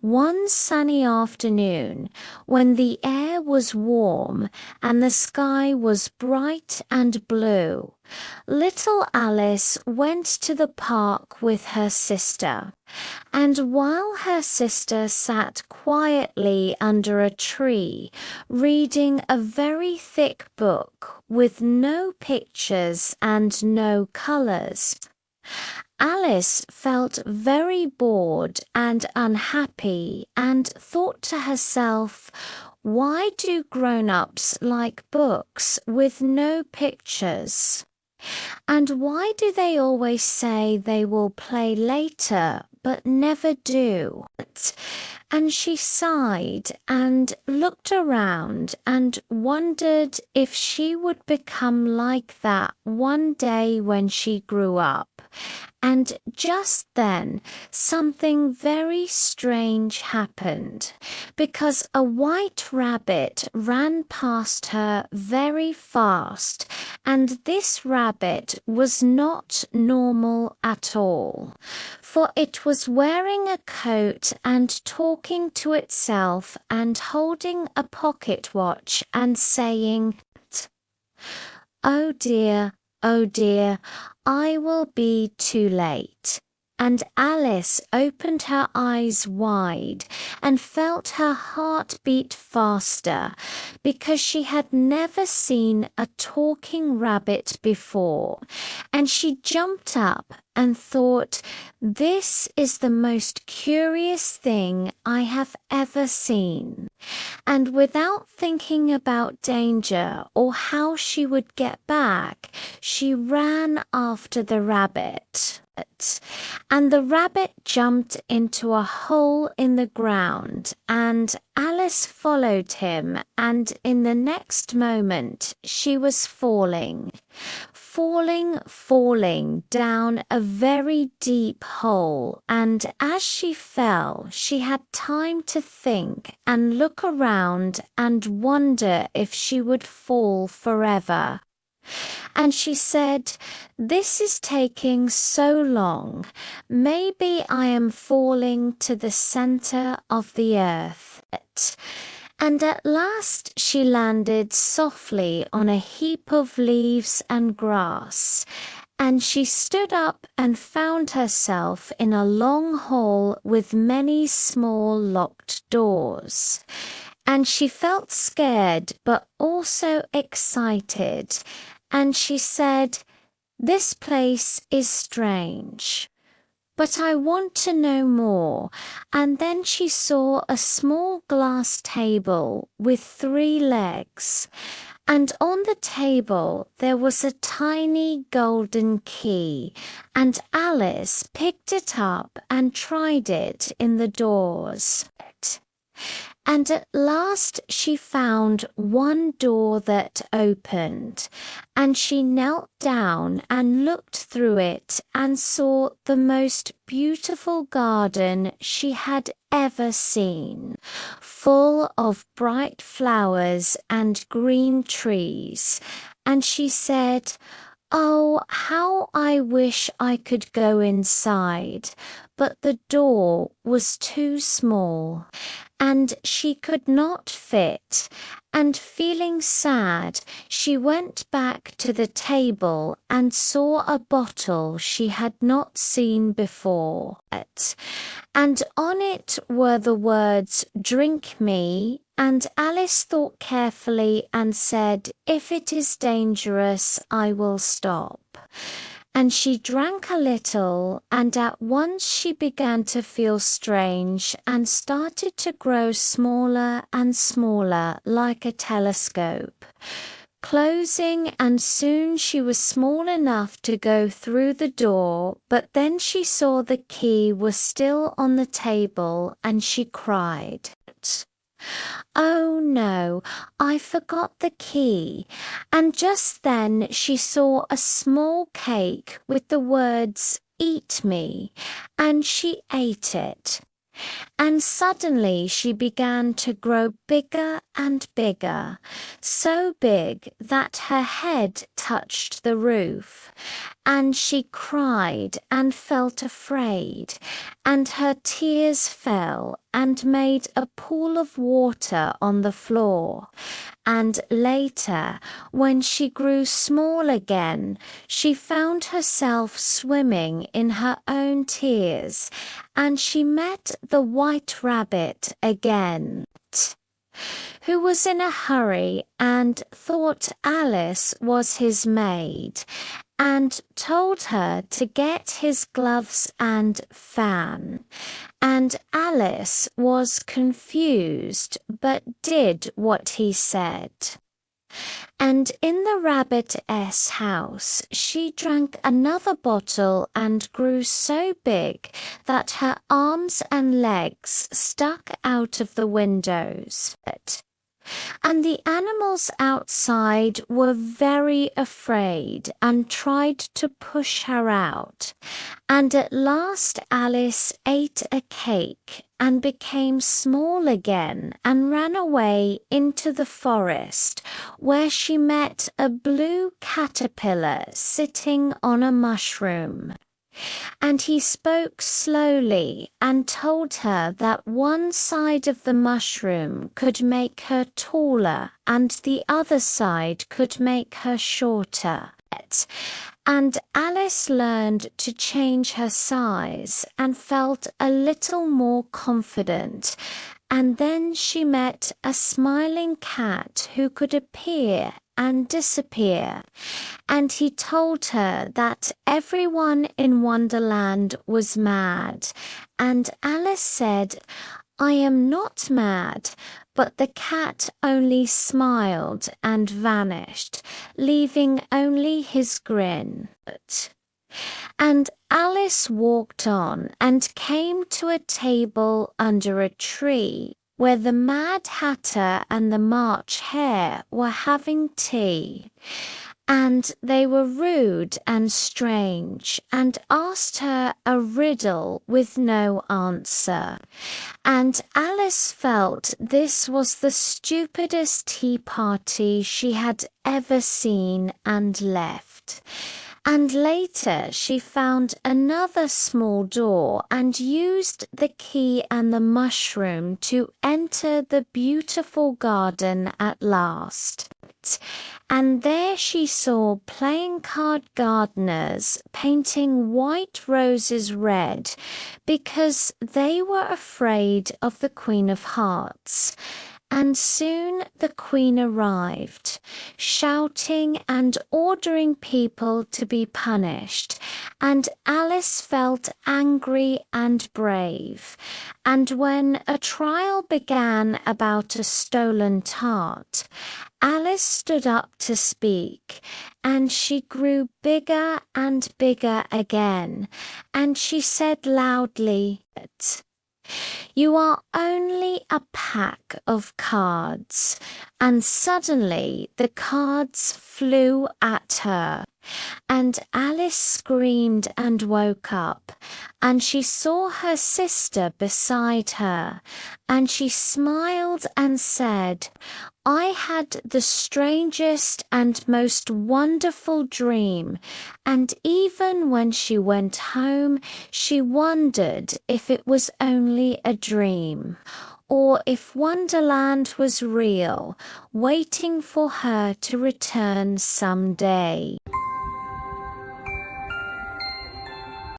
One sunny afternoon, when the air was warm and the sky was bright and blue, little Alice went to the park with her sister. And while her sister sat quietly under a tree, reading a very thick book with no pictures and no colors, Alice felt very bored and unhappy and thought to herself, why do grown-ups like books with no pictures? And why do they always say they will play later but never do? And she sighed and looked around and wondered if she would become like that one day when she grew up. And just then, something very strange happened, because a white rabbit ran past her very fast, and this rabbit was not normal at all, for it was wearing a coat and talking to itself and holding a pocket watch and saying, oh dear, I will be too late." And Alice opened her eyes wide and felt her heart beat faster, because she had never seen a talking rabbit before, and she jumped up and thought, "This is the most curious thing I have ever seen." And without thinking about danger or how she would get back, she ran after the rabbit. And the rabbit jumped into a hole in the ground, and Alice followed him, and in the next moment she was falling down a very deep hole, and as she fell, she had time to think and look around and wonder if she would fall forever. And she said, "This is taking so long. Maybe I am falling to the center of the earth." And at last she landed softly on a heap of leaves and grass, and she stood up and found herself in a long hall with many small locked doors. And she felt scared but also excited, and she said, "This place is strange, but I want to know more." And then she saw a small glass table with 3 legs, and on the table there was a tiny golden key, and Alice picked it up and tried it in the doors. And at last she found one door that opened, and she knelt down and looked through it and saw the most beautiful garden she had ever seen, full of bright flowers and green trees. And she said, "Oh, how I wish I could go inside," but the door was too small, and she could not fit, and feeling sad, she went back to the table and saw a bottle she had not seen before, and on it were the words, "Drink me," and Alice thought carefully and said, "If it is dangerous, I will stop." And she drank a little, and at once she began to feel strange and started to grow smaller and smaller like a telescope, closing, and soon she was small enough to go through the door. But then she saw the key was still on the table, and she cried, "Oh no, I forgot the key." And just then she saw a small cake with the words, "Eat me," and she ate it. And suddenly she began to grow bigger and bigger, so big that her head touched the roof, and she cried and felt afraid, and her tears fell and made a pool of water on the floor. And later, when she grew small again, she found herself swimming in her own tears, and she met the White Rabbit again, who was in a hurry and thought Alice was his maid, and told her to get his gloves and fan. And Alice was confused, but did what he said. And in the rabbit's house she drank another bottle and grew so big that her arms and legs stuck out of the windows. And the animals outside were very afraid and tried to push her out. And at last Alice ate a cake and became small again and ran away into the forest, where she met a blue caterpillar sitting on a mushroom. And he spoke slowly and told her that one side of the mushroom could make her taller and the other side could make her shorter. And Alice learned to change her size and felt a little more confident. And then she met a smiling cat who could appear and disappear, and he told her that everyone in Wonderland was mad, and Alice said, "I am not mad," but the cat only smiled and vanished, leaving only his grin. And Alice walked on and came to a table under a tree, where the Mad Hatter and the March Hare were having tea. And they were rude and strange, and asked her a riddle with no answer. And Alice felt this was the stupidest tea party she had ever seen, and left. And later she found another small door and used the key and the mushroom to enter the beautiful garden at last. And there she saw playing card gardeners painting white roses red because they were afraid of the Queen of Hearts. And soon the Queen arrived, shouting and ordering people to be punished, and Alice felt angry and brave. And when a trial began about a stolen tart, Alice stood up to speak, and she grew bigger and bigger again, and she said loudly, "You are only a pack of cards." And suddenly the cards flew at her, and Alice screamed and woke up, and she saw her sister beside her, and she smiled and said, "I had the strangest and most wonderful dream," and even when she went home, she wondered if it was only a dream, or if Wonderland was real, waiting for her to return someday.